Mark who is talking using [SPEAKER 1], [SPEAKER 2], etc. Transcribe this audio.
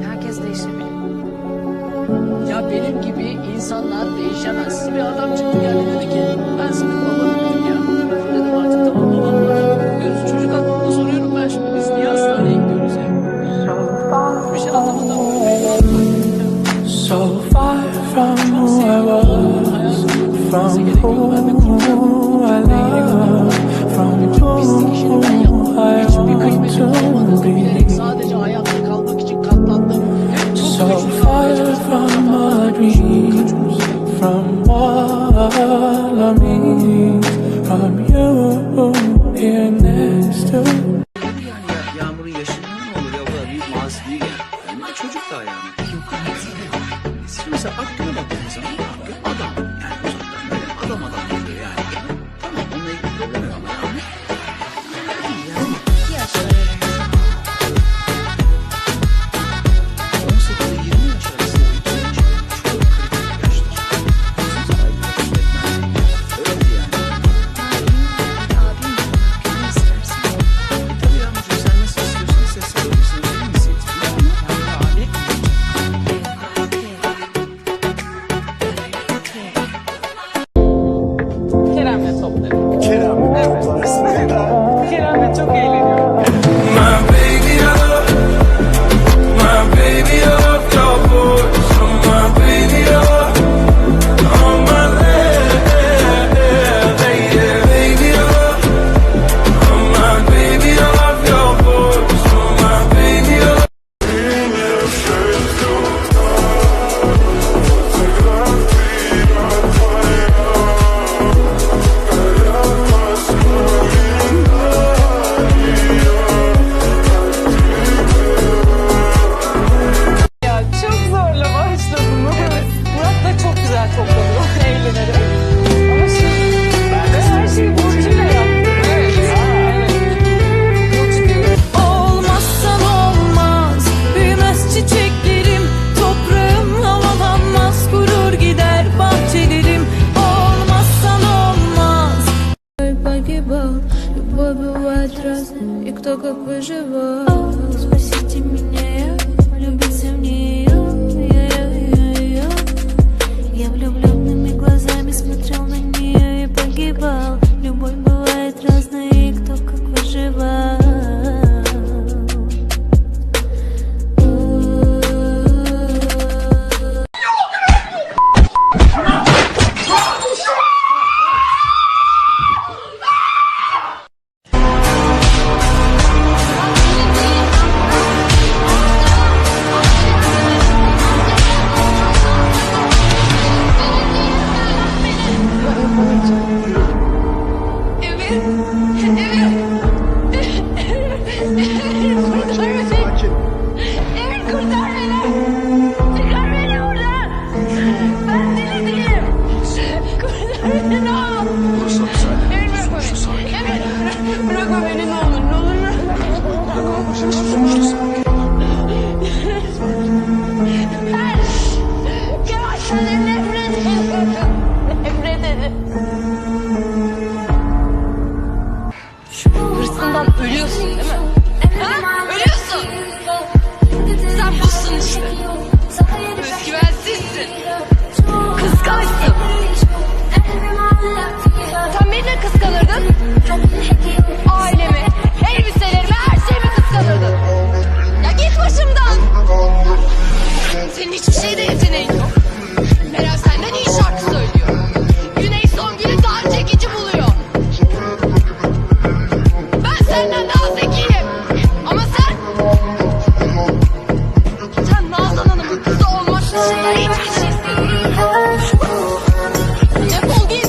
[SPEAKER 1] Herkes değişebilir. Ya benim gibi insanlar değişemez. Bir adam çıktı geldi dedi ki ben senin babanım dedim ya. Dedim artık tamam babam var. Diyoruz çocuk aklımda soruyorum ben şimdi biz niye hastaneye gidiyoruz ya? Bir şey anlamadım.
[SPEAKER 2] So far from who I was, from who I love, from who I want to be.
[SPEAKER 1] Sadece hayatta kalmak için katlandım.
[SPEAKER 2] So far from my dreams, from all of me, from you here next to me.
[SPEAKER 3] Yağmurun yaşından ne olur ya, o kadar büyük mazisi yani. Ama çocuk daha yani. Siz mesela aklına baktığınız zaman adam yani uzaktan böyle adam oluyor yani. Tamam onunla ilgili problem yok ama yani. Yani 18 ile 20 yaş arası o iki yaş çok kritik yaşlar. Öyle yani. Tabii yağmurcuğum sen nasıl istiyorsan ses alabilirsin. Özel inisiyatif. Abi.
[SPEAKER 1] Kerem'le toplarım.
[SPEAKER 4] Kerem'le toplarsın. Neden?
[SPEAKER 1] Kerem'le çok eğleniyorum.
[SPEAKER 2] My baby love, my baby love, your voice, oh my baby love, on my left, baby love, oh my baby love, your voice, oh my baby love.
[SPEAKER 1] Ya çok zorla başladım. Murat da çok güzel topladı. Eğlenerek. Ama şimdi ben her şeyi Burcu'yla yaptım. Evet. Burcu diyorum.
[SPEAKER 5] Olmazsan olmaz, büyümez çiçeklerim, toprağım havalanmaz, kurur gider bahçelerim. Olmazsan olmaz. Погибал, любовь бывает разной, и кто как выживал. Спасите меня, я влюбился в нее, я. Я влюбленными глазами смотрел на нее и погибал. Любовь бывает разной, и кто как выживал.
[SPEAKER 4] Sakin.
[SPEAKER 5] Emir kurtar beni. Çıkar beni buradan. Ben deli değilim. Kurtar beni ne olur.
[SPEAKER 4] Bursa sakin.
[SPEAKER 5] Emir bırak beni. Emir bırakma beni ne olur. Ne olur bırakma.
[SPEAKER 4] Burada kalmayacaksın. Sonuçta sakin.
[SPEAKER 5] Ben Kemal senden nefret ediyorum. Nefret ediyorum. Hırsından ölüyorsun değil mi? Ha? Ölüyorsun. Sen busun işte. Özgüvensizsin. Kıskançsın. Sen beni ne kıskanırdın? Ailemi, elbiselerimi, her şeyimi kıskanırdın. Ya git başımdan. Senin hiçbir şeyde yeteneğin yok. Meral senden iyi şarkı söylüyor. Güney Songül'ü daha çekici buluyor. Ben senden daha zekiyim. Ama sen Nazan Hanım'ın kızı olmak dışında hiçbir şeysin. Defol git.